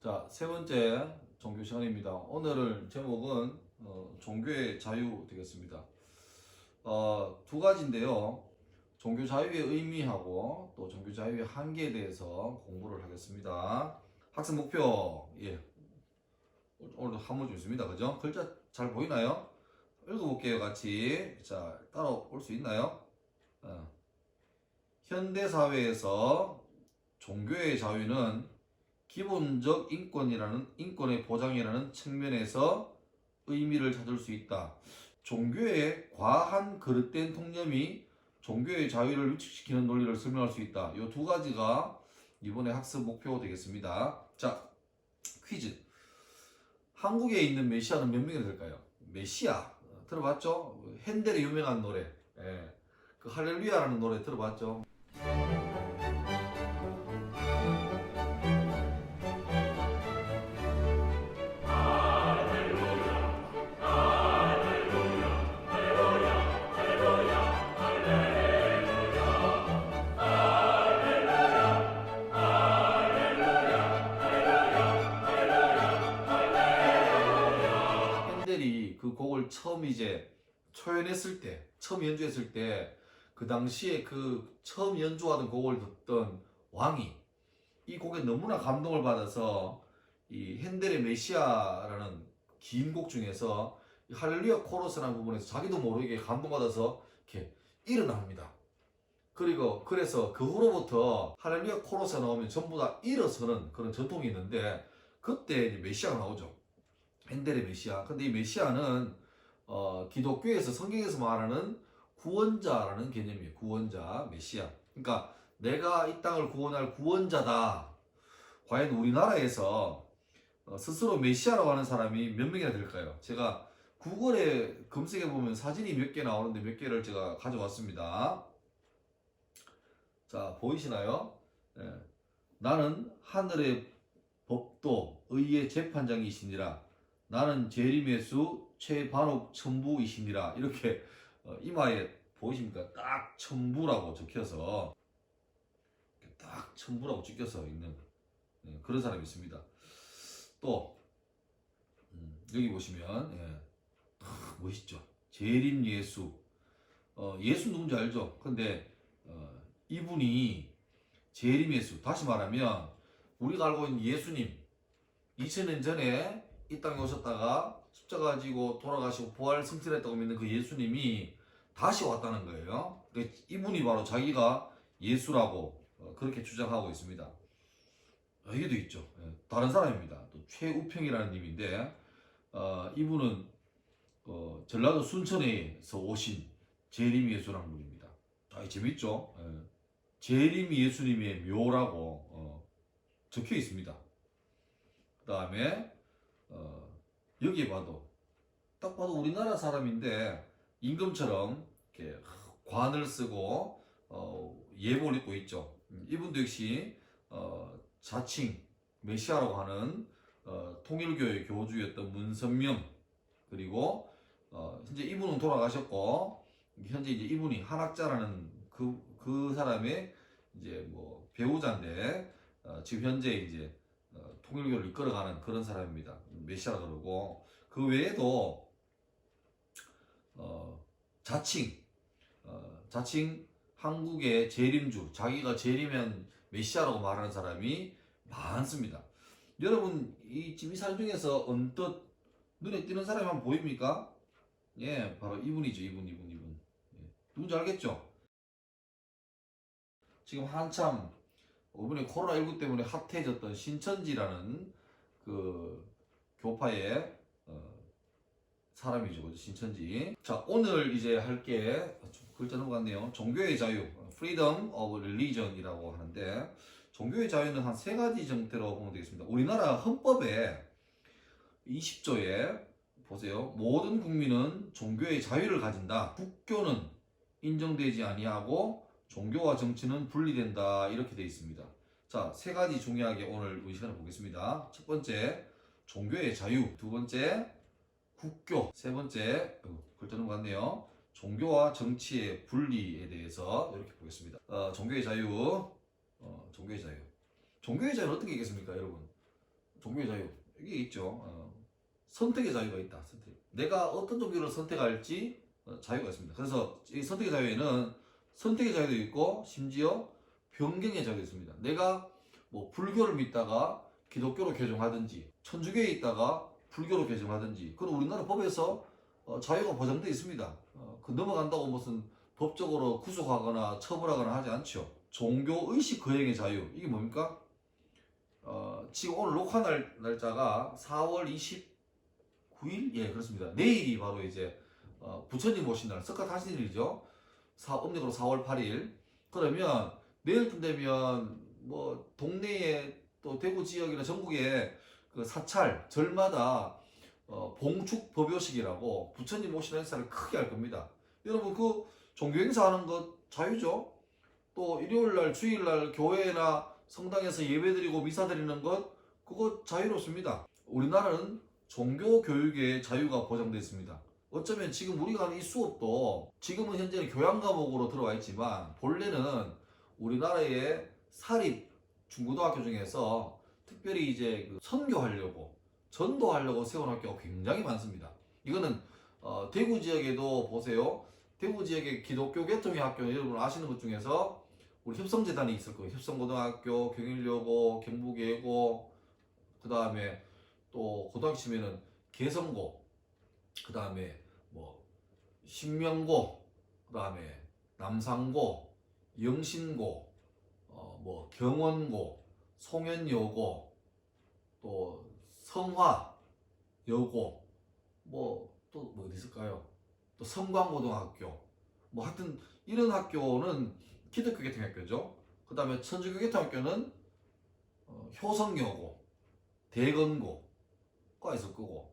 자, 세 번째 종교 시간입니다. 오늘 제목은 종교의 자유 되겠습니다. 두 가지인데요. 종교 자유의 의미하고 또 종교 자유의 한계에 대해서 공부를 하겠습니다. 학습 목표, 오늘도 한문 좀 있습니다. 그죠? 글자 잘 보이나요? 읽어볼게요, 같이. 자, 따라올 수 있나요? 현대사회에서 종교의 자유는 기본적 인권의 보장이라는 측면에서 의미를 찾을 수 있다. 종교의 과한 그릇된 통념이 종교의 자유를 위축시키는 논리를 설명할 수 있다. 이 두 가지가 이번에 학습 목표 되겠습니다. 자, 퀴즈. 한국에 있는 메시아는 몇 명이 될까요? 메시아 들어봤죠? 핸델의 유명한 노래, 그 할렐루야라는 노래 들어봤죠? 핸델이 그 곡을 처음 이제 초연했을 때, 처음 연주했을 때, 그 당시에 그 처음 연주하던 곡을 듣던 왕이 이 곡에 너무나 감동을 받아서 이 핸델의 메시아라는 긴 곡 중에서 이 할렐루야 코러스라는 부분에서 자기도 모르게 감동받아서 이렇게 일어납니다. 그리고 그래서 그 후로부터 할렐루야 코러스가 나오면 전부 다 일어서는 그런 전통이 있는데 그때 이제 메시아가 나오죠. 핸델의 메시아. 근데 이 메시아는 기독교에서 성경에서 말하는 구원자라는 개념이에요. 구원자, 메시아. 그러니까 내가 이 땅을 구원할 구원자다. 과연 우리나라에서 스스로 메시아라고 하는 사람이 몇 명이나 될까요? 제가 구글에 검색해 보면 사진이 몇 개 나오는데 몇 개를 제가 가져왔습니다. 자, 보이시나요? 예. 나는 하늘의 법도 의의 재판장이시니라. 나는 재림의 수 최반옥 천부이시니라. 이렇게 이마에 보이십니까? 딱 천부라고 적혀서 딱 천부라고 적혀서 있는 그런 사람이 있습니다. 또 여기 보시면 멋있죠. 재림 예수. 예수 누군지 알죠? 근데 이분이 재림 예수. 다시 말하면 우리가 알고 있는 예수님 2000년 전에 이 땅에 오셨다가 십자가 지고 돌아가시고 부활 승천했다고 믿는 그 예수님이 다시 왔다는 거예요. 이분이 바로 자기가 예수라고 그렇게 주장하고 있습니다. 여기도 있죠. 다른 사람입니다. 또 최우평이라는 님인데 이분은 전라도 순천에서 오신 재림 예수라는 분입니다. 재밌죠? 재림 예수님의 묘라고 적혀 있습니다. 그 다음에 여기 봐도 딱 봐도 우리나라 사람인데 임금처럼 이렇게 관을 쓰고 예복을 입고 있죠. 이분도 역시 자칭 메시아라고 하는 통일교의 교주였던 문선명. 그리고 현재 이분은 돌아가셨고 현재 이제 이분이 한학자라는 그 사람의 이제 뭐 배우자인데 지금 현재 이제 통일교를 이끌어가는 그런 사람입니다. 메시아라 그러고 그 외에도 자칭 한국의 재림주, 자기가 재림한 메시아라고 말하는 사람이 많습니다. 여러분 지금 이 사람 중에서 언뜻 눈에 띄는 사람이 한번 보입니까? 예, 바로 이분이죠. 이분. 누군지 알겠죠? 지금 한참 이번에 코로나19 때문에 핫해졌던 신천지라는 그 교파의 사람이죠. 신천지. 자, 오늘 이제 할게 글자 넘어갔네요. 종교의 자유, Freedom of Religion이라고 하는데 종교의 자유는 한 세 가지 형태로 보면 되겠습니다. 우리나라 헌법에 20조에 보세요. 모든 국민은 종교의 자유를 가진다. 국교는 인정되지 아니하고 종교와 정치는 분리된다. 이렇게 되어 있습니다. 자, 세 가지 중요하게 오늘 우리 시간을 보겠습니다. 첫 번째, 종교의 자유. 두 번째, 국교. 세 번째, 글자 넘어갔네요. 종교와 정치의 분리에 대해서 이렇게 보겠습니다. 종교의 자유. 종교의 자유. 종교의 자유는 어떻게 있겠습니까, 여러분? 종교의 자유 이게 있죠. 선택의 자유가 있다. 선택. 내가 어떤 종교를 선택할지 자유가 있습니다. 그래서 이 선택의 자유에는 선택의 자유도 있고 심지어 변경의 자유도 있습니다. 내가 뭐 불교를 믿다가 기독교로 개종하든지 천주교에 있다가 불교로 개종하든지 그건 우리나라 법에서 자유가 보장되어 있습니다. 그 넘어간다고 무슨 법적으로 구속하거나 처벌하거나 하지 않죠. 종교 의식 거행의 자유 이게 뭡니까? 지금 오늘 녹화 날짜가 4월 29일? 예, 그렇습니다. 내일이 바로 이제 부처님 오신 날, 석가타신 일이죠. 음력으로 4월 8일. 그러면 내일쯤 되면 뭐 동네에 또 대구 지역이나 전국에 그 사찰, 절마다 봉축 법요식이라고 부처님 오신 행사를 크게 할 겁니다. 여러분 그 종교 행사하는 것 자유죠. 또 일요일날, 주일날 교회나 성당에서 예배드리고 미사 드리는 것 그거 자유롭습니다. 우리나라는 종교 교육의 자유가 보장되어 있습니다. 어쩌면 지금 우리가 하는 이 수업도 지금은 현재는 교양 과목으로 들어와 있지만 본래는 우리나라의 사립 중고등학교 중에서 특별히 이제 그 선교하려고 전도하려고 세운 학교가 굉장히 많습니다. 이거는 대구 지역에도 보세요. 대구 지역의 기독교 계통의 학교는 여러분 아시는 것 중에서 우리 협성재단이 있을 거예요. 협성고등학교, 경일여고, 경북예고, 그 다음에 또 고등학교 치면은 개성고, 그 다음에 뭐 신명고, 그 다음에 남상고, 영신고, 뭐 경원고, 송현여고, 또 성화여고, 뭐 또 뭐 어디 있을까요? 또 성광고등학교, 뭐 하여튼 이런 학교는 기독교 계통학교죠. 그 다음에 천주교 계통학교는 효성여고, 대건고가 있을 거고,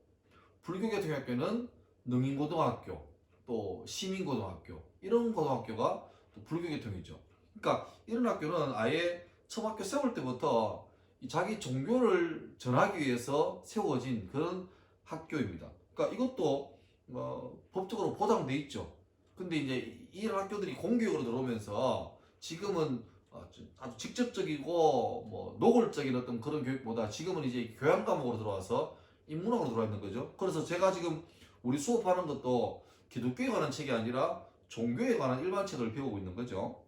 불교 계통학교는 능인고등학교, 또 시민고등학교 이런 고등학교가 또 불교 계통이죠. 그러니까 이런 학교는 아예 처음 학교 세울 때부터 자기 종교를 전하기 위해서 세워진 그런 학교입니다. 그러니까 이것도 법적으로 보장돼 있죠. 근데 이제 이런 학교들이 공교육으로 들어오면서 지금은 아주 직접적이고 뭐 노골적인 어떤 그런 교육보다 지금은 이제 교양 과목으로 들어와서 인문학으로 들어와 있는 거죠. 그래서 제가 지금 우리 수업하는 것도 기독교에 관한 책이 아니라 종교에 관한 일반 책을 배우고 있는 거죠.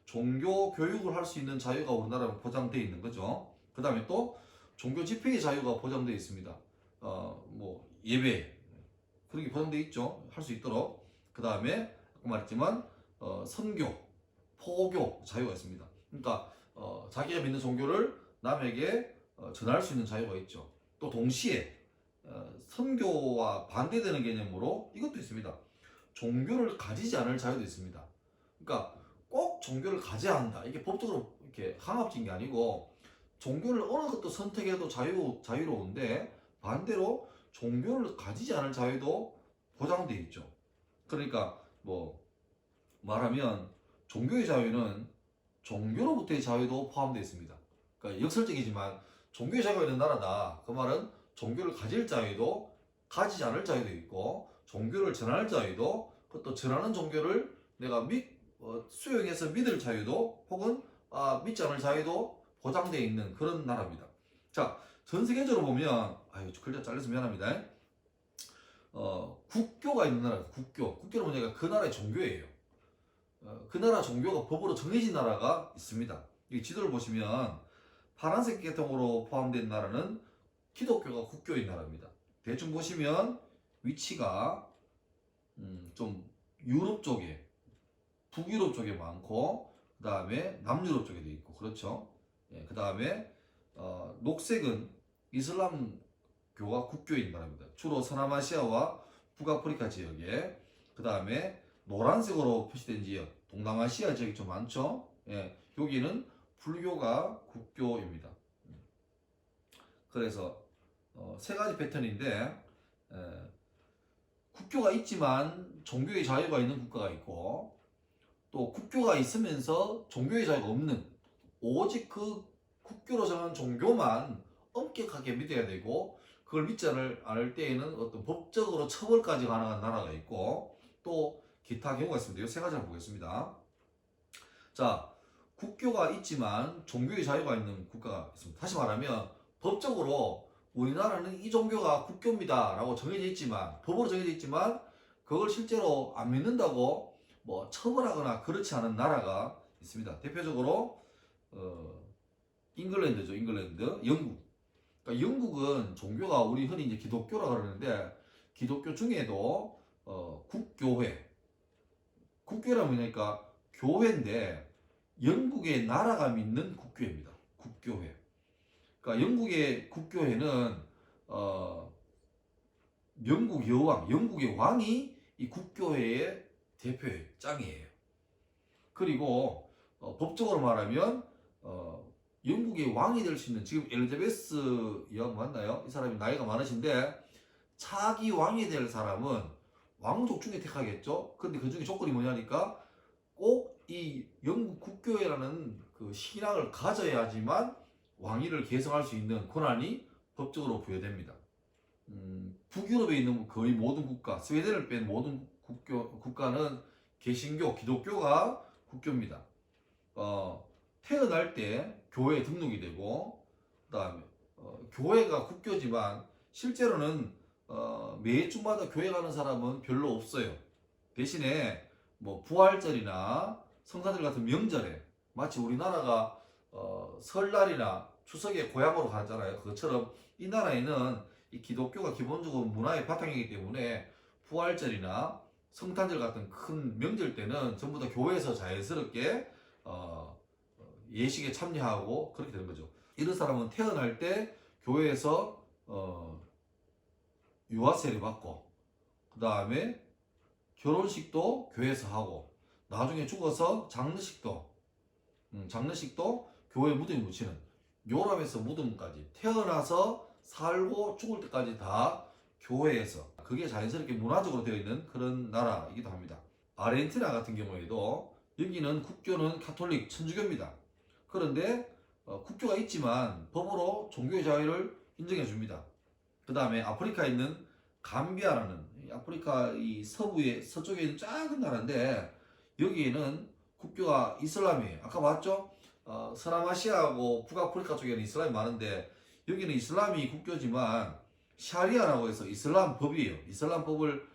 종교 교육을 할 수 있는 자유가 우리나라에 보장되어 있는 거죠. 그 다음에 또 종교 집회의 자유가 보장되어 있습니다. 뭐 예배 그런 게 보장되어 있죠. 할 수 있도록. 그 다음에 아까 말했지만 선교, 포교 자유가 있습니다. 그러니까 자기가 믿는 종교를 남에게 전할 수 있는 자유가 있죠. 또 동시에 선교와 반대되는 개념으로 이것도 있습니다. 종교를 가지지 않을 자유도 있습니다. 그러니까 꼭 종교를 가져야 한다. 이게 법적으로 이렇게 강압적인 게 아니고 종교를 어느 것도 선택해도 자유로운데 반대로 종교를 가지지 않을 자유도 보장되어 있죠. 그러니까 뭐 말하면 종교의 자유는 종교로부터의 자유도 포함되어 있습니다. 그러니까 역설적이지만 종교의 자유가 있는 나라다. 그 말은 종교를 가질 자유도 가지지 않을 자유도 있고 종교를 전할 자유도 그것도 전하는 종교를 내가 수용해서 믿을 자유도 혹은 믿지 않을 자유도 보장되어 있는 그런 나라입니다. 자, 전 세계적으로 보면 글자 잘려서 미안합니다. 국교가 있는 나라, 국교는 뭐냐면 그 나라의 종교예요. 그 나라 종교가 법으로 정해진 나라가 있습니다. 이 지도를 보시면 파란색 계통으로 포함된 나라는 기독교가 국교인 나라입니다. 대충 보시면 위치가 좀 유럽 쪽에, 북유럽 쪽에 많고 그 다음에 남유럽 쪽에도 있고 그렇죠. 예, 그 다음에 녹색은 이슬람교가 국교인 나라입니다. 주로 서남아시아와 북아프리카 지역에. 그 다음에 노란색으로 표시된 지역 동남아시아 지역이 좀 많죠. 예, 여기는 불교가 국교입니다. 그래서 세 가지 패턴인데 국교가 있지만 종교의 자유가 있는 국가가 있고 또 국교가 있으면서 종교의 자유가 없는 오직 그 국교로 정한 종교만 엄격하게 믿어야 되고 그걸 믿지 않을 때에는 어떤 법적으로 처벌까지 가능한 나라가 있고 또 기타 경우가 있습니다. 이 세 가지를 보겠습니다. 자, 국교가 있지만 종교의 자유가 있는 국가가 있습니다. 다시 말하면 법적으로 우리나라는 이 종교가 국교입니다 라고 정해져 있지만, 법으로 정해져 있지만 그걸 실제로 안 믿는다고 뭐 처벌하거나 그렇지 않은 나라가 있습니다. 대표적으로 잉글랜드죠. 잉글랜드, 영국. 그러니까 영국은 종교가 우리 흔히 이제 기독교라 그러는데, 기독교 중에도 국교회, 국교라면 뭐냐니까 교회인데 영국의 나라가 믿는 국교회입니다. 국교회. 그러니까 영국의 국교회는 영국 여왕, 영국의 왕이 이 국교회의 대표예요. 짱이에요. 그리고 법적으로 말하면 영국의 왕이 될 수 있는, 지금 엘리자베스 여왕 맞나요? 이 사람이 나이가 많으신데 차기 왕이 될 사람은 왕족 중에 택하겠죠. 근데 그 중에 조건이 뭐냐니까 꼭 이 영국 국교회라는 그 신앙을 가져야지만 왕위를 계승할 수 있는 권한이 법적으로 부여됩니다. 북유럽에 있는 거의 모든 국가, 스웨덴을 뺀 모든 국가는 개신교, 기독교가 국교입니다. 태어날 때 교회에 등록이 되고, 그 다음에 교회가 국교지만 실제로는 매 주마다 교회 가는 사람은 별로 없어요. 대신에 뭐 부활절이나 성사절 같은 명절에, 마치 우리나라가 설날이나 추석에 고향으로 가잖아요. 그것처럼 이 나라에는 이 기독교가 기본적으로 문화의 바탕이기 때문에 부활절이나 성탄절 같은 큰 명절 때는 전부 다 교회에서 자연스럽게 예식에 참여하고 그렇게 되는 거죠. 이런 사람은 태어날 때 교회에서 유아세례 받고, 그 다음에 결혼식도 교회에서 하고, 나중에 죽어서 장례식도 교회 무덤에 묻히는, 요람에서 무덤까지 태어나서 살고 죽을 때까지 다 교회에서, 그게 자연스럽게 문화적으로 되어 있는 그런 나라이기도 합니다. 아르헨티나 같은 경우에도 여기는 국교는 가톨릭 천주교입니다. 그런데 국교가 있지만 법으로 종교의 자유를 인정해 줍니다. 그 다음에 아프리카에 있는 감비아라는, 아프리카 이 서쪽에 있는 작은 나라인데 여기에는 국교가 이슬람이에요. 아까 봤죠? 서남아시아하고 북아프리카 쪽에는 이슬람이 많은데 여기는 이슬람이 국교지만 샤리아라고 해서 이슬람 법이에요. 이슬람 법을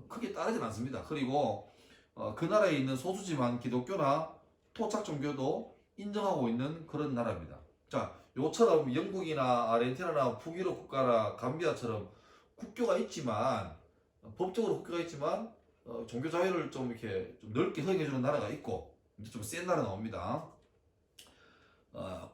크게 따르진 않습니다. 그리고 그 나라에 있는 소수지만 기독교나 토착 종교도 인정하고 있는 그런 나라입니다. 자, 요처럼 영국이나 아르헨티나나 북유럽 국가나 감비아처럼 국교가 있지만, 법적으로 국교가 있지만 종교 자유를 좀 이렇게 좀 넓게 허용해주는 나라가 있고, 이제 좀 센 나라 나옵니다.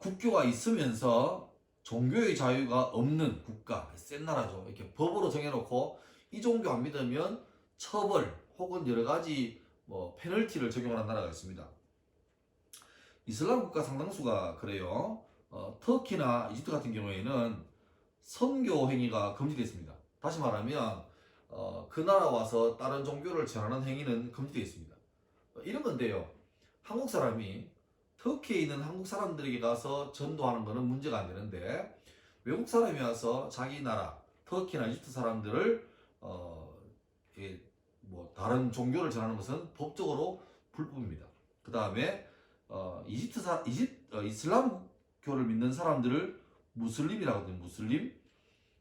국교가 있으면서 종교의 자유가 없는 국가, 센 나라죠. 이렇게 법으로 정해놓고 이 종교 안 믿으면 처벌 혹은 여러 가지 뭐 페널티를 적용하는 나라가 있습니다. 이슬람 국가 상당수가 그래요. 터키나 이집트 같은 경우에는 선교 행위가 금지되어 있습니다. 다시 말하면 그 나라 와서 다른 종교를 전하는 행위는 금지되어 있습니다. 이런 건데요. 한국 사람이 터키에 있는 한국 사람들에게 가서 전도하는 것은 문제가 안 되는데, 외국 사람이 와서 자기 나라 터키나 이집트 사람들을 뭐 다른 종교를 전하는 것은 법적으로 불법입니다. 그 다음에 이슬람교를 믿는 사람들을 무슬림이라고 하거든요. 무슬림.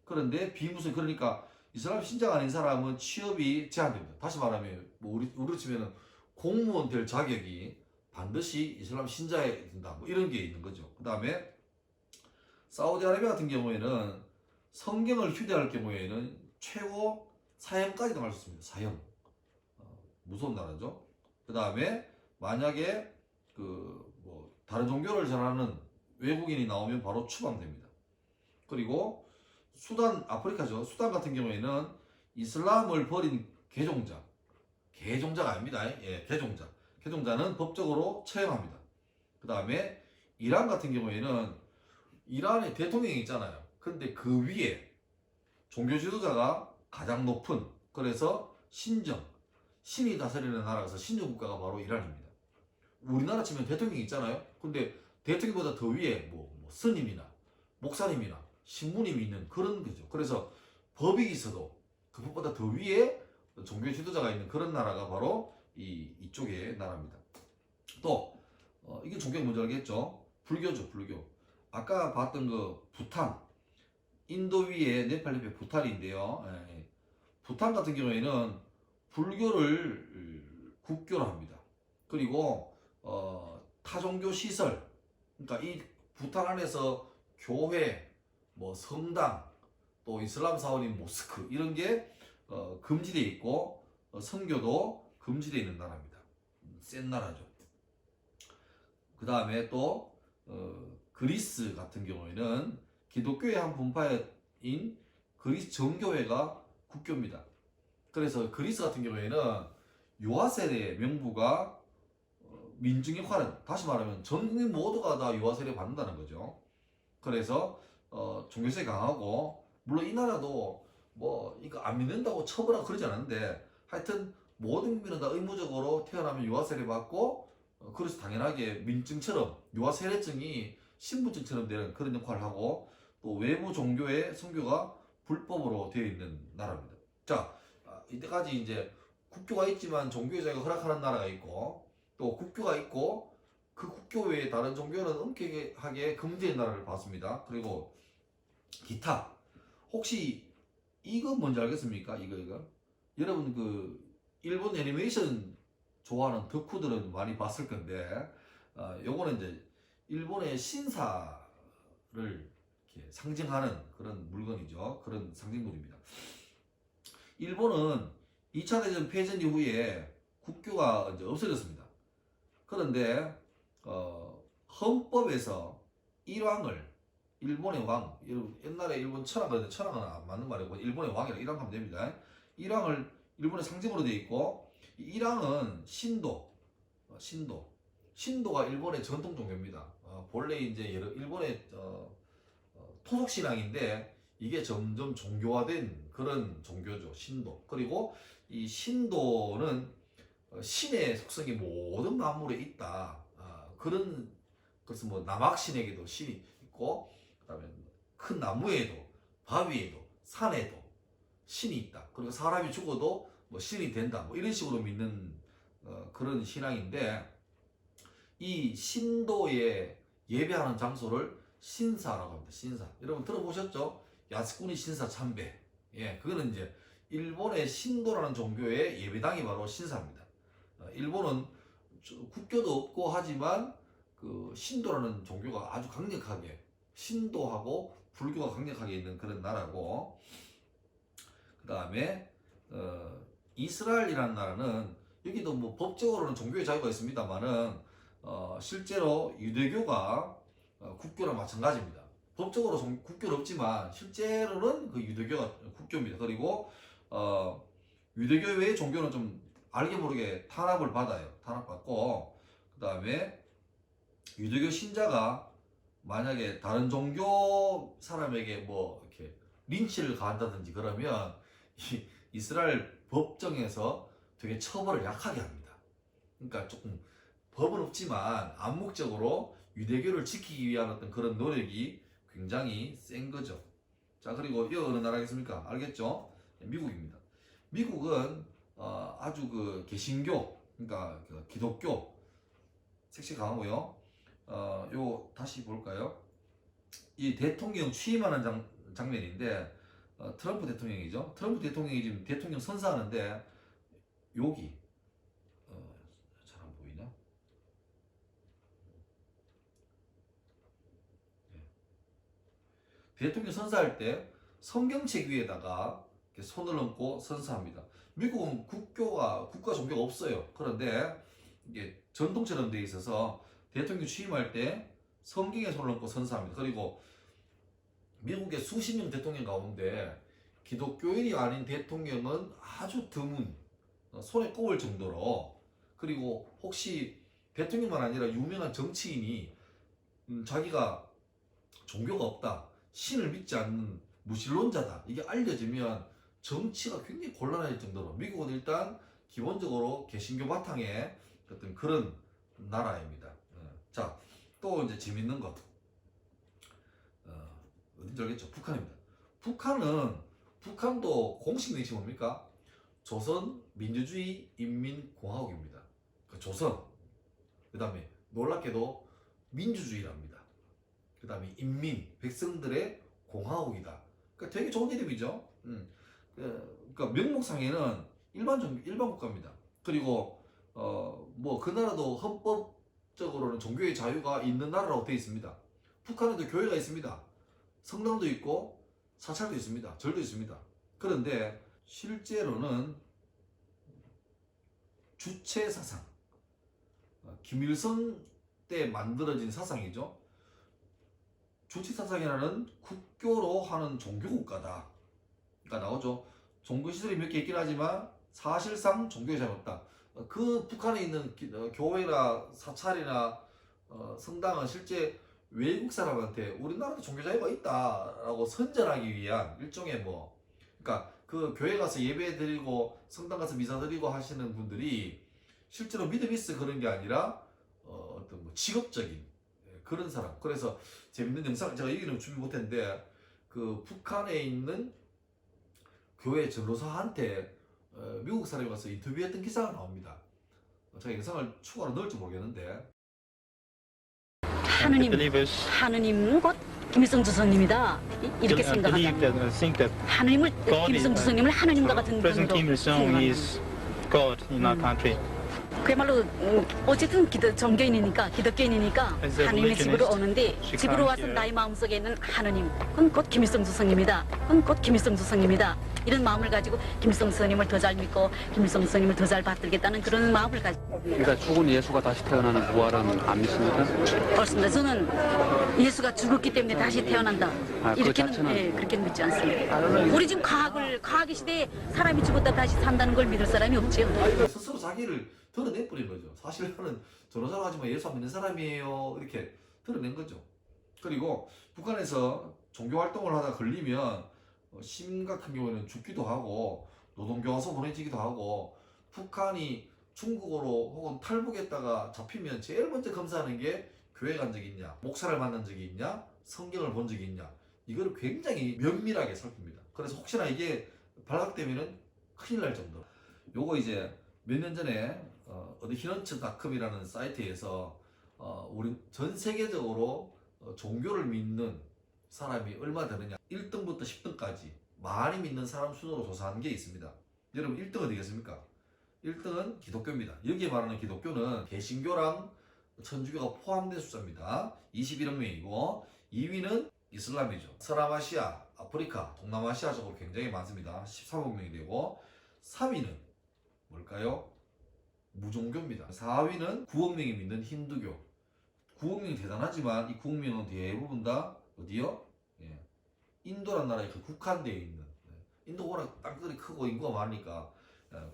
그런데 비무슬림, 그러니까 이슬람 신자가 아닌 사람은 취업이 제한됩니다. 다시 말하면 뭐 우리로 치면은 공무원 될 자격이 반드시 이슬람 신자에 된다, 뭐 이런 게 있는 거죠. 그 다음에 사우디아라비아 같은 경우에는 성경을 휴대할 경우에는 최고 사형까지 당할 수 있습니다. 사형. 무서운 나라죠. 그 다음에 만약에 뭐 다른 종교를 전하는 외국인이 나오면 바로 추방됩니다. 그리고 수단, 아프리카죠. 수단 같은 경우에는 이슬람을 버린 개종자가 아닙니다. 예, 개종자는 법적으로 처형합니다. 그 다음에 이란 같은 경우에는 이란의 대통령이 있잖아요. 근데 그 위에 종교 지도자가 가장 높은, 그래서 신이 다스리는 나라라서 신정 국가가 바로 이란입니다. 우리나라 치면 대통령이 있잖아요. 근데 대통령보다 더 위에 뭐 스님이나 목사님이나 신부님이 있는 그런 거죠. 그래서 법이 있어도 그 법보다 더 위에 종교 지도자가 있는 그런 나라가 바로 이쪽의 나라입니다. 또 이게 종교가 뭔지 알겠죠? 불교죠. 불교. 아까 봤던 그 부탄, 인도 위에 네팔 옆에 부탄인데요. 예. 부탄 같은 경우에는 불교를 국교로 합니다. 그리고 타종교 시설, 그러니까 이 부탄 안에서 교회, 뭐 성당, 또 이슬람 사원인 모스크 이런 게 금지되어 있고 선교도 금지되어 있는 나라입니다. 센 나라죠. 그 다음에 또 그리스 같은 경우에는 기독교의 한 분파인 그리스 정교회가 국교입니다. 그래서 그리스 같은 경우에는 유아세례 명부가 민중 역할은 다시 말하면 전 국민 모두가 다 유아세례 받는다는 거죠. 그래서 종교성이 강하고 물론 이 나라도 뭐 이거 안 믿는다고 처벌하고 그러지 않았는데 하여튼 모든 국민은 다 의무적으로 태어나면 유아세례 받고 그래서 당연하게 민증처럼 유아세례증이 신분증처럼 되는 그런 역할을 하고 또 외부 종교의 선교가 불법으로 되어 있는 나라입니다. 자, 이때까지 이제 국교가 있지만 종교의 자유가 허락하는 나라가 있고 또 국교가 있고 그 국교 외에 다른 종교는 엄격하게 금지된 나라를 봤습니다. 그리고 기타 혹시 이거 뭔지 알겠습니까? 이거 여러분 그 일본 애니메이션 좋아하는 덕후들은 많이 봤을 건데 요거는 이제 일본의 신사를 이렇게 상징하는 그런 물건이죠. 그런 상징물입니다. 일본은 2차 대전 패전 이후에 국교가 이제 없어졌습니다. 그런데 헌법에서 일왕을 일본의 왕, 옛날에 일본 천황은 안 맞는 말이고 일본의 왕이라 일왕 하면 됩니다. 일왕을 일본의 상징으로 되어 있고 일왕은 신도가 일본의 전통 종교입니다. 본래 이제 일본의 토속 신앙인데 이게 점점 종교화된 그런 종교죠. 신도. 그리고 이 신도는 신의 속성이 모든 만물에 있다. 그런 그래서 뭐 남학신에게도 신이 있고 그다음에 큰 나무에도 바위에도 산에도 신이 있다. 그리고 사람이 죽어도 뭐 신이 된다. 뭐 이런 식으로 믿는 그런 신앙인데 이 신도에 예배하는 장소를 신사라고 합니다. 신사. 여러분 들어보셨죠? 야스쿠니 신사 참배. 예, 그거는 이제 일본의 신도라는 종교의 예배당이 바로 신사입니다. 일본은 국교도 없고 하지만 그 신도라는 종교가 아주 강력하게 신도하고 불교가 강력하게 있는 그런 나라고 그 다음에 이스라엘이라는 나라는 여기도 뭐 법적으로는 종교의 자유가 있습니다만은 실제로 유대교가 국교랑 마찬가지입니다. 법적으로 국교는 없지만 실제로는 그 유대교가 국교입니다. 그리고 유대교 외의 종교는 좀 알게 모르게 탄압을 받아요. 탄압받고 그 다음에 유대교 신자가 만약에 다른 종교 사람에게 뭐 이렇게 린치를 가한다든지 그러면 이스라엘 법정에서 되게 처벌을 약하게 합니다. 그러니까 조금 법은 없지만 암묵적으로 유대교를 지키기 위한 어떤 그런 노력이 굉장히 센 거죠. 자, 그리고 이 어느 나라겠습니까? 알겠죠? 미국입니다. 미국은 아주 그 개신교, 그러니까 그 기독교 색채 강하고요. 요 다시 볼까요? 이 대통령 취임하는 장면인데 트럼프 대통령이죠. 트럼프 대통령이 지금 대통령 선사하는데 여기 잘 안 보이나? 네. 대통령 선사할 때 성경책 위에다가 이렇게 손을 얹고 선사합니다. 미국은 국가 종교가 없어요. 그런데 이게 전통처럼 돼 있어서 대통령 취임할 때 성경에 손을 얹고 선사합니다. 그리고 미국의 수십 명 대통령 가운데 기독교인이 아닌 대통령은 아주 드문 손에 꼽을 정도로 그리고 혹시 대통령만 아니라 유명한 정치인이 자기가 종교가 없다 신을 믿지 않는 무신론자다 이게 알려지면 정치가 굉장히 곤란해질 정도로 미국은 일단 기본적으로 개신교 바탕의 어떤 그런 나라입니다. 자, 또 이제 재밌는 것 어딘지 알겠죠? 북한입니다. 북한도 공식 명칭이 뭡니까? 조선 민주주의 인민공화국입니다. 그 조선 그 다음에 놀랍게도 민주주의랍니다. 그 다음에 인민, 백성들의 공화국이다. 그러니까 되게 좋은 이름이죠. 그러니까 명목상에는 일반 국가입니다. 그리고 뭐 그 나라도 헌법적으로는 종교의 자유가 있는 나라라고 되어 있습니다. 북한에도 교회가 있습니다. 성당도 있고 사찰도 있습니다. 절도 있습니다. 그런데 실제로는 주체 사상, 김일성 때 만들어진 사상이죠. 주체 사상이라는 국교로 하는 종교 국가다. 그러니까 나오죠. 종교 시설이 몇 개 있긴 하지만 사실상 종교의 자유가 없다. 그 북한에 있는 교회나 사찰이나 성당은 실제 외국 사람한테 우리나라도 종교 자유가 있다라고 선전하기 위한 일종의 뭐, 그러니까 그 교회 가서 예배 드리고 성당 가서 미사 드리고 하시는 분들이 실제로 믿음이 있어 그런 게 아니라 어떤 뭐 직업적인 그런 사람. 그래서 재밌는 영상을 제가 얘기는 준비 못했는데 그 북한에 있는 교회 전도사한테 미국 사람이 가서 인터뷰했던 기사가 나옵니다. 제가 영상을 추가로 넣을지 모르겠는데 하느님 곧 김일성 주석님이다. 이렇게 생각한다. 하느님을 김일성 주석님을 하느님과 같은 분으로 생각합니다. 그야말로 어쨌든 종교인이니까 기독교인이니까 하느님의 집으로 오는데 집으로 와서 나의 마음속에 있는 하느님 그건 곧 김일성 주석님이다. 그건 곧 김일성 주석님이다. 이런 마음을 가지고 김일성 스님을 더 잘 믿고 김일성 스님을 더 잘 받들겠다는 그런 마음을 가지고. 그러니까 죽은 예수가 다시 태어나는 부활은 안 믿습니까? 그렇습니다. 저는 예수가 죽었기 때문에 다시 태어난다. 이렇게는 그렇게 믿지 않습니다. 우리 지금 과학의 시대에 사람이 죽었다 다시 산다는 걸 믿을 사람이 없죠. 스스로 자기를 드러내버린 거죠. 사실 나는 전도사로 하지만 예수 안 믿는 사람이에요. 이렇게 드러낸 거죠. 그리고 북한에서 종교활동을 하다 걸리면 심각한 경우에는 죽기도 하고 노동교화소 보내지기도 하고 북한이 중국어로 혹은 탈북했다가 잡히면 제일 먼저 검사하는 게 교회 간 적이 있냐, 목사를 만난 적이 있냐, 성경을 본 적이 있냐, 이거를 굉장히 면밀하게 살핍니다. 그래서 혹시나 이게 발각되면은 큰일 날 정도로. 요거 이제 몇 년 전에 어디 히런츠닷컴이라는 사이트에서 우리 전 세계적으로 종교를 믿는 사람이 얼마 되느냐 1등부터 10등까지 많이 믿는 사람 순으로 조사한 게 있습니다. 여러분 1등 어디겠습니까? 1등은 기독교입니다. 여기에 말하는 기독교는 개신교랑 천주교가 포함된 숫자입니다. 21억 명이고 2위는 이슬람이죠. 서남아시아, 아프리카, 동남아시아 쪽으로 굉장히 많습니다. 13억 명이 되고 3위는 뭘까요? 무종교입니다. 4위는 9억 명이 믿는 힌두교. 9억 명이 대단하지만 이 9억 명은 대부분 다 어디요? 예. 인도란 나라에 국한되어 있는. 인도 워낙 땅덩이 크고 인구가 많으니까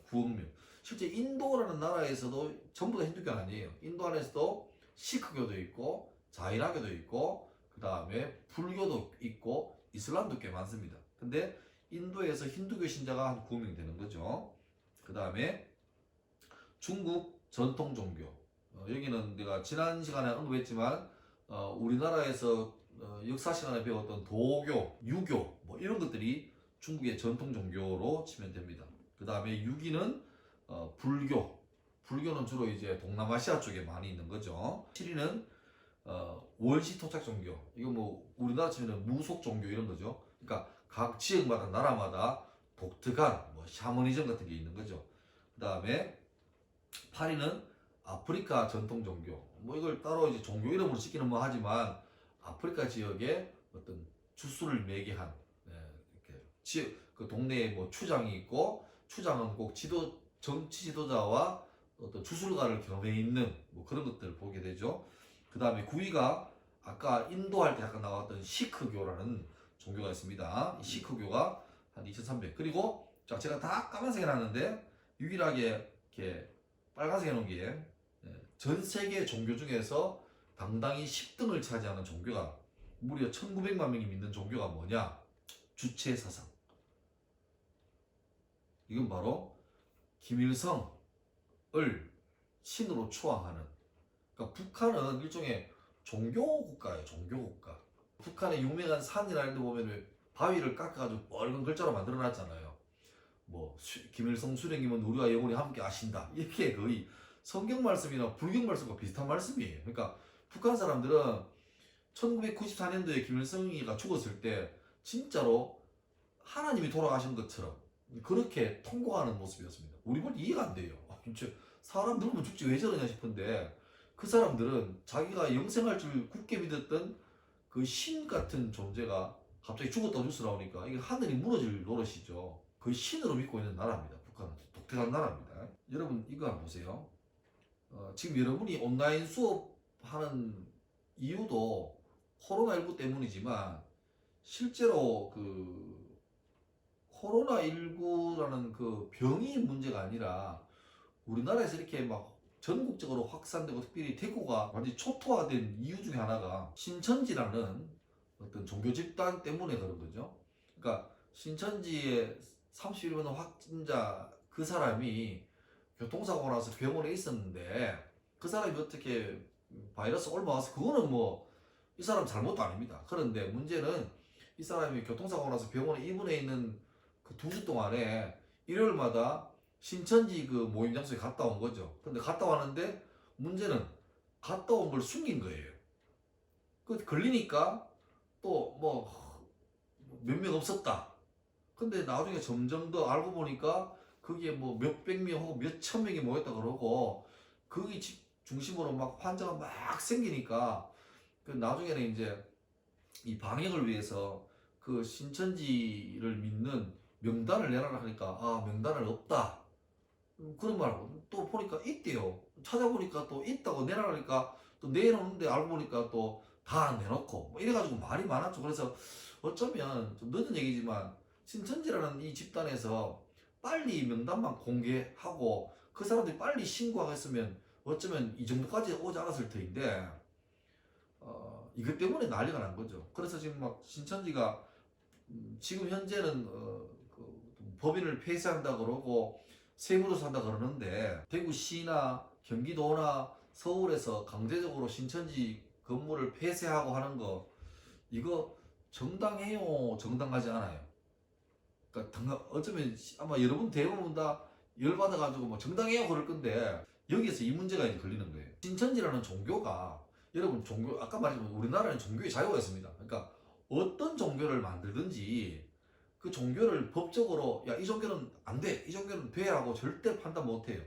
9억 명. 실제 인도라는 나라에서도 전부 다 힌두교는 아니에요. 인도 안에서도 시크교도 있고 자이나교도 있고 그 다음에 불교도 있고 이슬람도 꽤 많습니다. 근데 인도에서 힌두교 신자가 한 9억 명 되는 거죠. 그 다음에 중국 전통 종교. 여기는 내가 지난 시간에 언급했지만 우리나라에서 역사 시간에 배웠던 도교, 유교 뭐 이런 것들이 중국의 전통 종교로 치면 됩니다. 그 다음에 6위는 불교. 불교는 주로 이제 동남아시아 쪽에 많이 있는 거죠. 7위는 원시 토착 종교. 이거 뭐 우리나라 치면 무속 종교 이런 거죠. 그러니까 각 지역마다 나라마다 독특한 뭐 샤머니즘 같은 게 있는 거죠. 그 다음에 8위는 아프리카 전통 종교. 뭐 이걸 따로 이제 종교 이름으로 짓기는 뭐 하지만 아프리카 지역에 어떤 주수를 매게 한 이렇게 지역 그 동네에 뭐 추장이 있고 추장은 꼭 정치 지도자와 어떤 주술가를 겸해 있는 뭐 그런 것들을 보게 되죠. 그 다음에 9위가 아까 인도할 때 잠깐 나왔던 시크교라는 종교가 있습니다. 이 시크교가 한 2,300. 그리고 자 제가 다 까만색 해놨는데 유일하게 이렇게 빨간색 해놓은 게 전 세계 종교 중에서 당당히 10등을 차지하는 종교가 무려 1,900만 명이 믿는 종교가 뭐냐? 주체 사상. 이건 바로 김일성을 신으로 추앙하는. 그러니까 북한은 일종의 종교 국가예요. 종교 국가. 북한의 유명한 산이나 이런 데 보면 바위를 깎아가지고 빨간 글자로 만들어놨잖아요. 뭐 김일성 수령님은 우리와 영원히 함께 하신다. 이렇게 거의 성경 말씀이나 불경 말씀과 비슷한 말씀이에요. 그러니까 북한 사람들은 1994년도에 김일성이가 죽었을 때 진짜로 하나님이 돌아가신 것처럼 그렇게 통곡하는 모습이었습니다. 우리 볼 이해가 안 돼요. 사람 늙으면 죽지 왜 저러냐 싶은데 그 사람들은 자기가 영생할 줄 굳게 믿었던 그 신 같은 존재가 갑자기 죽었다고 뉴스 나오니까 이게 하늘이 무너질 노릇이죠. 그 신으로 믿고 있는 나라입니다. 북한은 독특한 나라입니다. 여러분 이거 한번 보세요. 지금 여러분이 온라인 수업하는 이유도 코로나19 때문이지만 실제로 그 코로나19라는 그 병이 문제가 아니라 우리나라에서 이렇게 막 전국적으로 확산되고 특별히 대구가 완전히 초토화된 이유 중에 하나가 신천지라는 어떤 종교 집단 때문에 그런 거죠. 그러니까 신천지의 31명 확진자 그 사람이 교통사고 나서 병원에 있었는데 그 사람이 어떻게 바이러스 옮아와서 그거는 뭐 이 사람 잘못도 아닙니다. 그런데 문제는 이 사람이 교통사고 나서 병원에 입원해 있는 그 2주 동안에 일요일마다 신천지 그 모임 장소에 갔다 온 거죠. 근데 갔다 왔는데 문제는 갔다 온 걸 숨긴 거예요. 그 걸리니까 또 뭐 몇 명 없었다. 근데 나중에 점점 더 알고 보니까 그게 뭐 몇백 명 혹은 몇천 명이 모였다 그러고 거기 중심으로 막 환자가 막 생기니까 그 나중에는 이제 이 방역을 위해서 그 신천지를 믿는 명단을 내놔라 하니까 아 명단을 없다 그런 말하고 또 보니까 있대요. 찾아보니까 또 있다고 내놔라니까 또 내놓는데 알고 보니까 또 다 안 내놓고 뭐 이래가지고 말이 많았죠. 그래서 어쩌면 좀 늦은 얘기지만 신천지라는 이 집단에서 빨리 명단만 공개하고 그 사람들이 빨리 신고하겠으면 어쩌면 이 정도까지 오지 않았을 터인데 이것 때문에 난리가 난 거죠. 그래서 지금 막 신천지가 지금 현재는 그 법인을 폐쇄한다 그러고 세무조사 한다 그러는데 대구시나 경기도나 서울에서 강제적으로 신천지 건물을 폐쇄하고 하는 거 이거 정당해요? 정당하지 않아요? 그러니까 어쩌면 아마 여러분 대부분 다 열받아가지고 뭐 정당해요 그럴 건데 여기에서 이 문제가 이제 걸리는 거예요. 신천지라는 종교가 여러분 종교 아까 말했지만 우리나라는 종교의 자유가 있습니다. 그러니까 어떤 종교를 만들든지 그 종교를 법적으로 야 이 종교는 안 돼, 이 종교는 돼 하고 절대 판단 못 해요.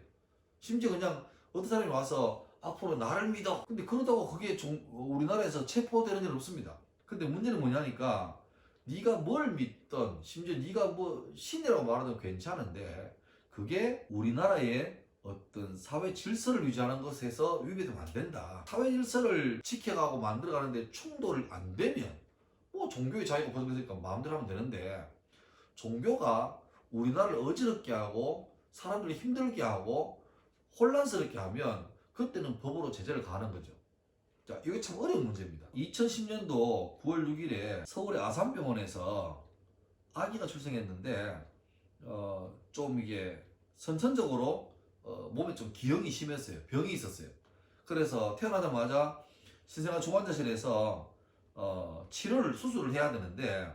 심지어 그냥 어떤 사람이 와서 앞으로 나를 믿어. 근데 그러다가 그게 우리나라에서 체포되는 일은 없습니다. 근데 문제는 뭐냐니까 네가 뭘 믿던 심지어 네가 뭐 신이라고 말하면 괜찮은데 그게 우리나라의 어떤 사회 질서를 유지하는 것에서 위배되면 안 된다. 사회 질서를 지켜가고 만들어가는데 충돌이 안 되면 뭐 종교의 자유가 보장되니까 마음대로 하면 되는데 종교가 우리나라를 어지럽게 하고 사람들이 힘들게 하고 혼란스럽게 하면 그때는 법으로 제재를 가하는 거죠. 자, 이게 참 어려운 문제입니다. 2010년도 9월 6일에 서울의 아산병원에서 아기가 출생했는데 좀 이게 선천적으로 몸에 좀 기형이 심했어요. 병이 있었어요. 그래서 태어나자마자 신생아 중환자실에서 치료를 수술을 해야 되는데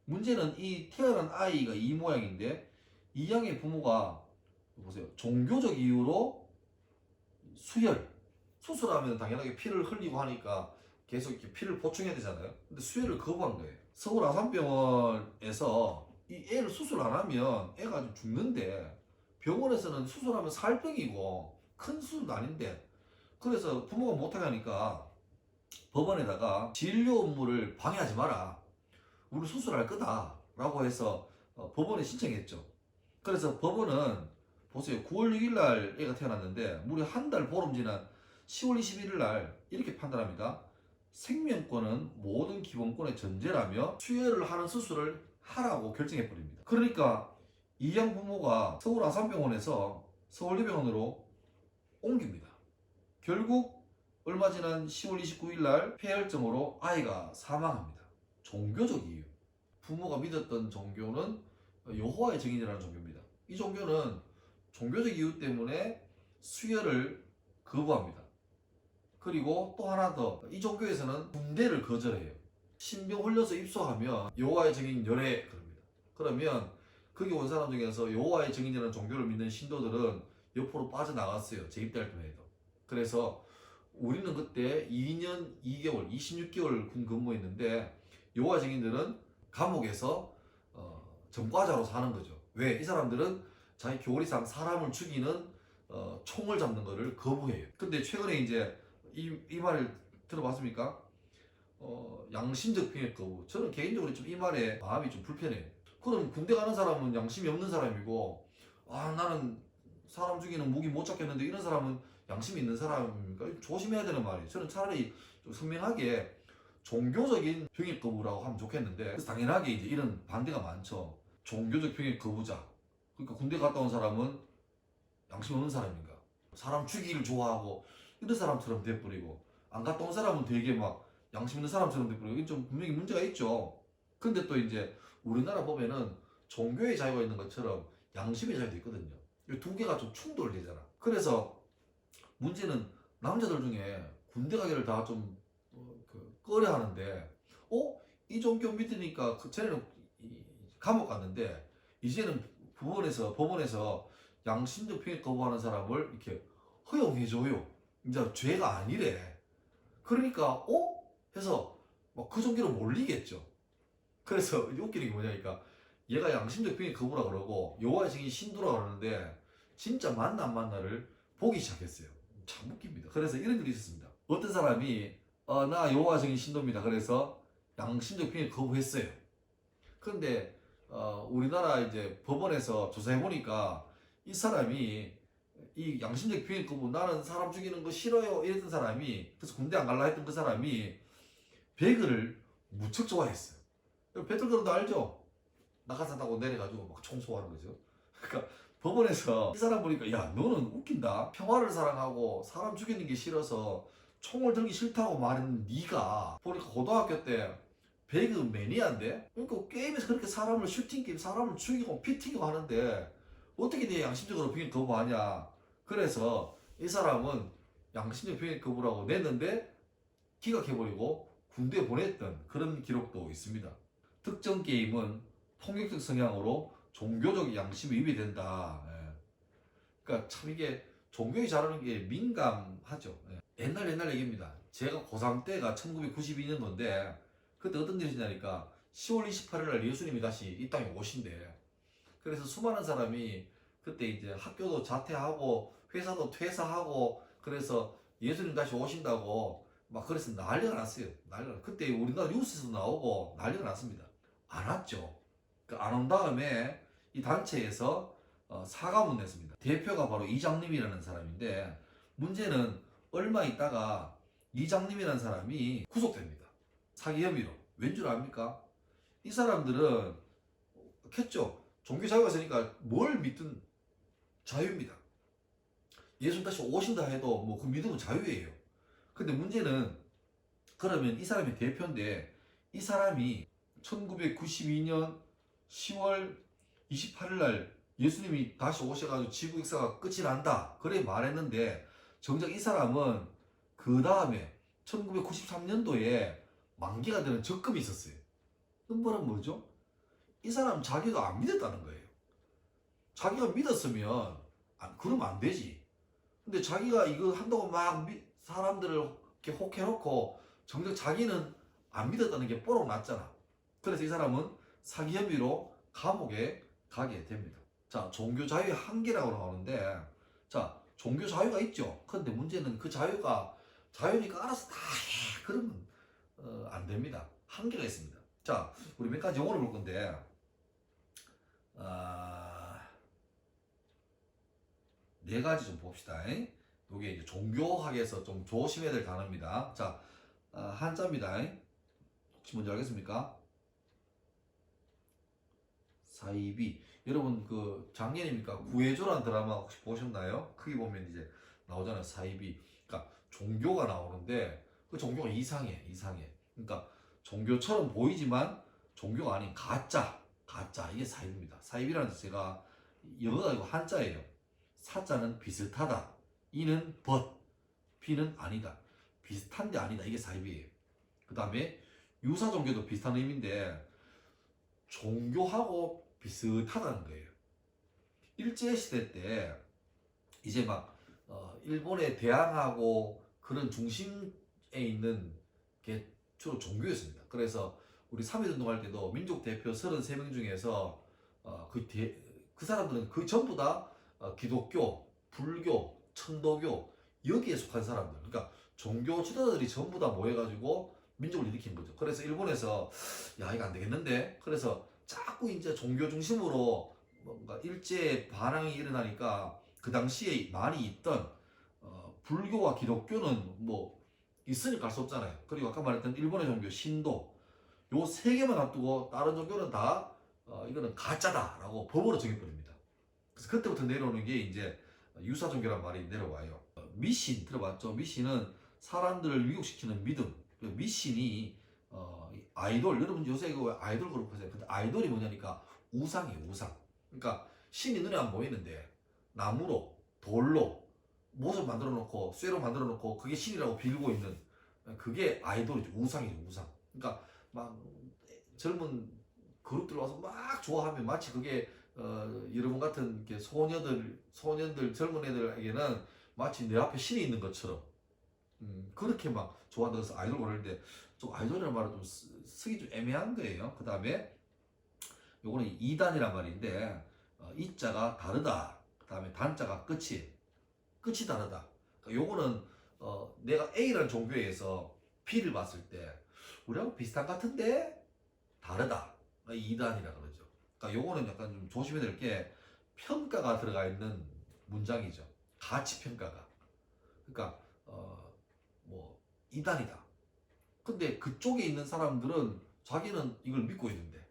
문제는 이 태어난 아이가 이 모양인데 이 양의 부모가 보세요. 종교적 이유로 수술하면 당연하게 피를 흘리고 하니까 계속 이렇게 피를 보충해야 되잖아요. 근데 수혈을 거부한 거예요. 서울 아산병원에서 이 애를 수술 안 하면 애가 좀 죽는데 병원에서는 수술하면 살 병이고 큰 수술도 아닌데 그래서 부모가 못하게 하니까 법원에다가 진료 업무를 방해하지 마라. 우리 수술할 거다 라고 해서 법원에 신청했죠. 그래서 법원은 보세요. 9월 6일 날 애가 태어났는데 무려 한 달 보름 지난 10월 21일 날 이렇게 판단합니다. 생명권은 모든 기본권의 전제라며 수혈을 하는 수술을 하라고 결정해버립니다. 그러니까 이양 부모가 서울 아산병원에서 서울대병원으로 옮깁니다. 결국 얼마 지난 10월 29일 날 폐혈증으로 아이가 사망합니다. 종교적 이유. 부모가 믿었던 종교는 여호와의 증인이라는 종교입니다. 이 종교는 종교적 이유 때문에 수혈을 거부합니다. 그리고 또 하나 더, 이 종교에서는 군대를 거절해요. 신병 훈련소 입소하면 여호와의 증인 열애 그럽니다. 그러면 거기 온 사람 중에서 여호와의 증인이라는 종교를 믿는 신도들은 옆으로 빠져나갔어요. 재입대할 때에도. 그래서 우리는 그때 2년 2개월, 26개월 군 근무했는데 여호와 증인들은 감옥에서 전과자로 사는 거죠. 왜? 이 사람들은 자기 교리 이상 사람을 죽이는 총을 잡는 것을 거부해요. 근데 최근에 이제 이 말을 들어봤습니까? 양심적 병역 거부. 저는 개인적으로 좀 이 말에 마음이 좀 불편해요. 그럼 군대 가는 사람은 양심이 없는 사람이고, 나는 사람 죽이는 무기 못 잡겠는데 이런 사람은 양심이 있는 사람입니까? 조심해야 되는 말이에요. 저는 차라리 좀 선명하게 종교적인 병역 거부라고 하면 좋겠는데, 그래서 당연하게 이제 이런 반대가 많죠. 종교적 병역 거부자. 그러니까 군대 갔다 온 사람은 양심 없는 사람인가? 사람 죽이기를 좋아하고 이런 사람처럼 돼버리고, 안 갔다 온 사람은 되게 막 양심 있는 사람처럼 돼버리고, 이게 좀 분명히 문제가 있죠. 근데 또 이제 우리나라 보면은 종교의 자유가 있는 것처럼 양심의 자유도 있거든요. 이 두 개가 좀 충돌되잖아. 그래서 문제는 남자들 중에 군대 가기를 다 좀 꺼려 하는데, 이 종교 믿으니까 쟤네는 감옥 갔는데 이제는 법원에서 양심적 병역 거부하는 사람을 이렇게 허용해줘요. 이제 죄가 아니래. 그러니까 해서 막 그 종교로 몰리겠죠. 그래서 웃기는 게 뭐냐니까, 얘가 양심적 병역 거부라 그러고 여호와의 증인 신도라 그러는데 진짜 만나 안 만나를 보기 시작했어요. 참 웃깁니다. 그래서 이런 일이 있었습니다. 어떤 사람이 나 여호와 증인 신도입니다. 그래서 양심적 병역 거부했어요. 그런데 우리나라 이제 법원에서 조사해 보니까 이 사람이 이 양심적 병역 거부, 나는 사람 죽이는 거 싫어요 이랬던 사람이, 그래서 군대 안 갈라 했던 그 사람이 배그를 무척 좋아했어요. 배틀그라운드 알죠? 낙하산 타고 내려가지고 막 청소하는 거죠. 그러니까 법원에서 이 사람 보니까, 야 너는 웃긴다. 평화를 사랑하고 사람 죽이는 게 싫어서 총을 들기 싫다고 말하는 네가 보니까 고등학교 때 배그 매니아인데, 그러니까 게임에서 그렇게 사람을 슈팅 게임, 사람을 죽이고 피튀기고 하는데 어떻게 네 양심적으로 병역 거부하냐. 그래서 이 사람은 양심적 병역 거부라고 냈는데 기각해버리고 군대에 보냈던 그런 기록도 있습니다. 특정 게임은 폭력적 성향으로 종교적 양심이 위배된다. 그러니까 참 이게 종교에 자르는 게 민감하죠. 옛날 얘기입니다. 제가 고3 때가 1992년도인데 그때 어떤 일이 있냐니까 10월 28일 날 예수님이 다시 이 땅에 오신대. 그래서 수많은 사람이 그때 이제 학교도 자퇴하고 회사도 퇴사하고, 그래서 예수님 다시 오신다고 막 그래서 난리가 났어요. 그때 우리나라 뉴스에서 나오고 난리가 났습니다. 안 왔죠. 안 온 다음에 이 단체에서 사과문 냈습니다. 대표가 바로 이장님이라는 사람인데, 문제는 얼마 있다가 이장님이라는 사람이 구속됩니다. 사기 혐의로. 왠 줄 압니까? 이 사람들은 겠죠. 종교 자유가 있으니까 뭘 믿든 자유입니다. 예수님 다시 오신다 해도 뭐 그 믿음은 자유예요. 근데 문제는, 그러면 이 사람이 대표인데 이 사람이 1992년 10월 28일 날 예수님이 다시 오셔가지고 지구 역사가 끝이 난다 그래 말했는데, 정작 이 사람은 그 다음에 1993년도에 만기가 되는 적금이 있었어요. 그 말은 뭐죠? 이 사람 자기가 안 믿었다는 거예요. 자기가 믿었으면 그러면 안 되지. 근데 자기가 이거 한다고 막 사람들을 이렇게 혹해놓고 정작 자기는 안 믿었다는 게 뽀록 났잖아. 그래서 이 사람은 사기 혐의로 감옥에 가게 됩니다. 자, 종교 자유의 한계라고 나오는데, 자, 종교 자유가 있죠. 그런데 문제는 그 자유니까 알아서 다 해. 그러면 안 됩니다. 한계가 있습니다. 자, 우리 몇 가지 용어를 볼 건데, 네 가지 좀 봅시다. 이게 이제 종교학에서 좀 조심해야 될 단어입니다. 자, 한자입니다. 혹시 뭔지 알겠습니까? 사이비. 여러분 그 작년입니까? 구해줘라는 드라마 혹시 보셨나요? 거기 보면 이제 나오잖아요. 사이비. 그러니까 종교가 나오는데 그 종교가 이상해. 그러니까 종교처럼 보이지만 종교가 아닌 가짜 이게 사이비입니다. 사이비라는 자체가 영어가 아니고 한자예요. 사자는 비슷하다, 이는 벗, 비는 아니다, 비슷한데 아니다, 이게 사이비예요. 그 다음에 유사 종교도 비슷한 의미인데 종교하고 비슷하다는 거예요. 일제시대 때 이제 막 일본에 대항하고 그런 중심에 있는 게 주로 종교였습니다. 그래서 우리 3.1 운동할 때도 민족 대표 33명 중에서 그 사람들은 그 전부 다 기독교, 불교, 천도교 여기에 속한 사람들. 그러니까 종교 지도자들이 전부 다 모여가지고 민족을 일으킨 거죠. 그래서 일본에서 야 이거 안 되겠는데. 그래서 자꾸 이제 종교 중심으로 뭔가 일제 반항이 일어나니까 그 당시에 많이 있던 불교와 기독교는 뭐 있으니까 할 수 없잖아요. 그리고 아까 말했던 일본의 종교 신도 요 세 개만 놔두고 다른 종교는 다 이거는 가짜다라고 법으로 정해버립니다. 그래서 그때부터 내려오는 게 이제 유사 종교란 말이 내려와요. 미신 들어봤죠? 미신은 사람들을 위축시키는 믿음. 미신이 아이돌, 여러분 요새 이거 아이돌 그룹 하세요. 근데 아이돌이 뭐냐니까 우상이에요, 우상. 그러니까 신이 눈에 안 보이는데 나무로 돌로 모습 만들어 놓고 쇠로 만들어 놓고 그게 신이라고 빌고 있는 그게 아이돌이죠. 우상이죠, 우상. 그러니까 막 젊은 그룹들 와서 막 좋아하면 마치 그게 여러분 같은 이렇게 소년들 젊은 애들에게는 마치 내 앞에 신이 있는 것처럼 그렇게 막 좋아한다고 해서 아이돌 그러는데 좀 아이돌이라는 말은 좀 쓰기 좀 애매한 거예요. 그 다음에 요거는 이단이란 말인데 이자가 다르다. 그 다음에 단자가 끝이 다르다. 그러니까 요거는 내가 A라는 종교에서 B를 봤을 때 우리하고 비슷한 것 같은데 다르다. 이단이라 그러죠. 그러니까 요거는 약간 좀 조심해야 될 게 평가가 들어가 있는 문장이죠. 가치 평가가. 그러니까 뭐 이단이다. 근데 그쪽에 있는 사람들은 자기는 이걸 믿고 있는데.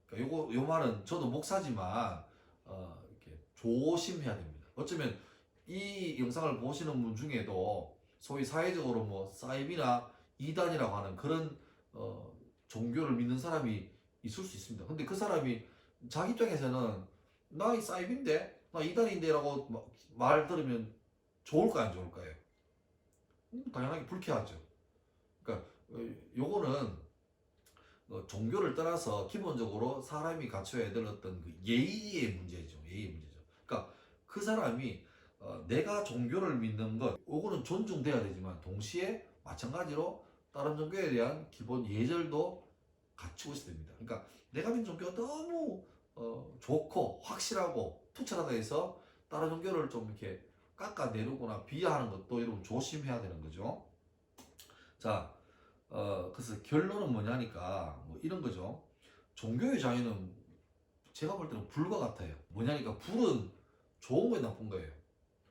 그러니까 요 말은 저도 목사지만 이렇게 조심해야 됩니다. 어쩌면 이 영상을 보시는 분 중에도 소위 사회적으로 뭐 사이비나 이단이라고 하는 그런 종교를 믿는 사람이 있을 수 있습니다. 근데 그 사람이 자기 입장에서는 나 이 사이비인데 나 이단인데라고 말 들으면 좋을까요, 안 좋을까요? 당연하게 불쾌하죠. 그러니까 요거는 종교를 떠나서 기본적으로 사람이 갖춰야 될 어떤 그 예의의 문제죠. 예의의 문제죠. 그러니까 그 사람이 내가 종교를 믿는 것, 요거는 존중돼야 되지만 동시에 마찬가지로 다른 종교에 대한 기본 예절도 갖추고 있어야 됩니다. 그러니까 내가 믿는 종교가 너무 좋고 확실하고 투철하다 해서 다른 종교를 좀 이렇게 깎아내리거나 비하하는 것도 여러분 조심해야 되는 거죠. 자, 그래서 결론은 뭐냐니까 뭐 이런 거죠. 종교의 자유는 제가 볼 때는 불과 같아요. 뭐냐니까 불은 좋은 거에 나쁜 거예요.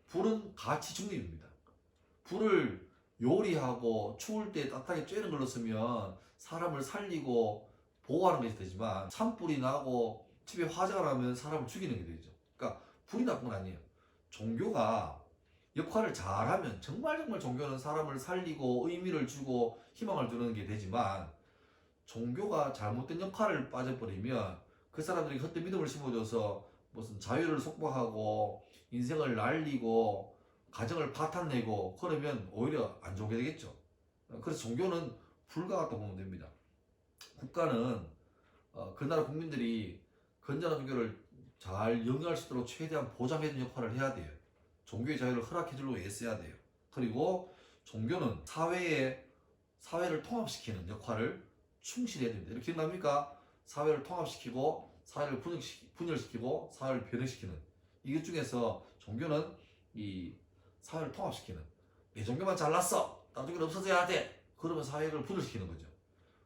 불은 가치 중립입니다. 불을 요리하고 추울 때 따뜻하게 쬐는 걸로 쓰면 사람을 살리고 보호하는 것이 되지만 산불이 나고 집에 화재가 나면 사람을 죽이는 게 되죠. 그러니까 불이 나쁜 건 아니에요. 종교가 역할을 잘하면 정말 종교는 사람을 살리고 의미를 주고 희망을 주는 게 되지만 종교가 잘못된 역할을 빠져버리면 그 사람들이 헛된 믿음을 심어줘서 무슨 자유를 속박하고 인생을 날리고 가정을 파탄내고 그러면 오히려 안 좋게 되겠죠. 그래서 종교는 불과 같다 보면 됩니다. 국가는 그 나라 국민들이 건전한 종교를 잘 영위할 수 있도록 최대한 보장해주는 역할을 해야 돼요. 종교의 자유를 허락해주려고 애써야 돼요. 그리고 종교는 사회를 통합시키는 역할을 충실히 해야 됩니다. 이렇게 기억납니까? 사회를 통합시키고 사회를 분열시키고 사회를 변형시키는 이것 중에서 종교는 이 사회를 통합시키는 내 종교만 잘났어 다른 종교는 없어져야 돼 그러면 사회를 분열시키는 거죠.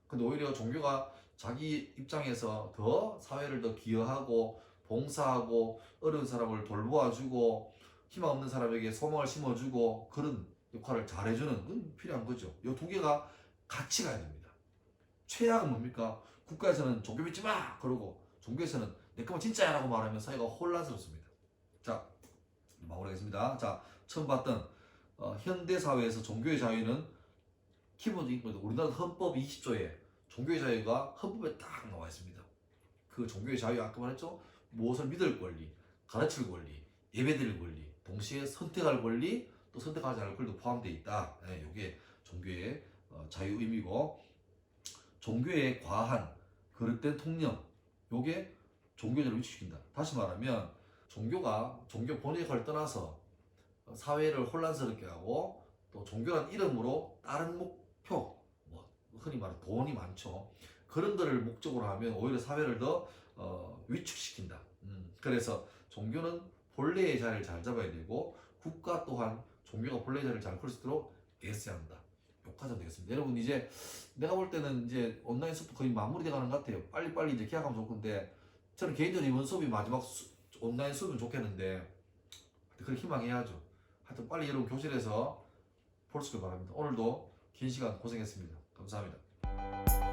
근데 오히려 종교가 자기 입장에서 더 사회를 더 기여하고 봉사하고 어려운 사람을 돌보아주고 희망 없는 사람에게 소망을 심어주고 그런 역할을 잘해주는 건 필요한 거죠. 이 두 개가 같이 가야 됩니다. 최악은 뭡니까? 국가에서는 종교 믿지 마! 그러고 종교에서는 내 거면 진짜야! 라고 말하면 사회가 혼란스럽습니다. 자, 마무리하겠습니다. 자, 처음 봤던 현대사회에서 종교의 자유는 기본적인 거죠. 우리나라 헌법 20조에 종교의 자유가 헌법에 딱 나와 있습니다. 그 종교의 자유 아까 말했죠? 무엇을 믿을 권리, 가르칠 권리, 예배드릴 권리, 동시에 선택할 권리, 또 선택하지 않을 권리도 포함되어 있다. 네, 이게 종교의 자유 의미고 종교의 과한 그릇된 통념, 요게 종교제를 위축시킨다. 다시 말하면 종교 본의 역할을 떠나서 사회를 혼란스럽게 하고 또 종교란 이름으로 다른 목표, 뭐 흔히 말하는 돈이 많죠. 그런 거를 목적으로 하면 오히려 사회를 더 위축시킨다. 그래서 종교는 본래의 자리를 잘 잡아야 되고 국가 또한 종교가 본래의 자리를 잘 할 수 있도록 애써야 한다. 요까지 되겠습니다. 여러분 이제 내가 볼 때는 이제 온라인 수업도 거의 마무리돼 가는 것 같아요. 빨리빨리 이제 계약하면 좋을 건데 저는 개인적으로 이번 수업이 마지막 온라인 수업이면 좋겠는데 그걸 희망해야죠. 하여튼 빨리 여러분 교실에서 볼 수 있길 바랍니다. 오늘도 긴 시간 고생했습니다. 감사합니다.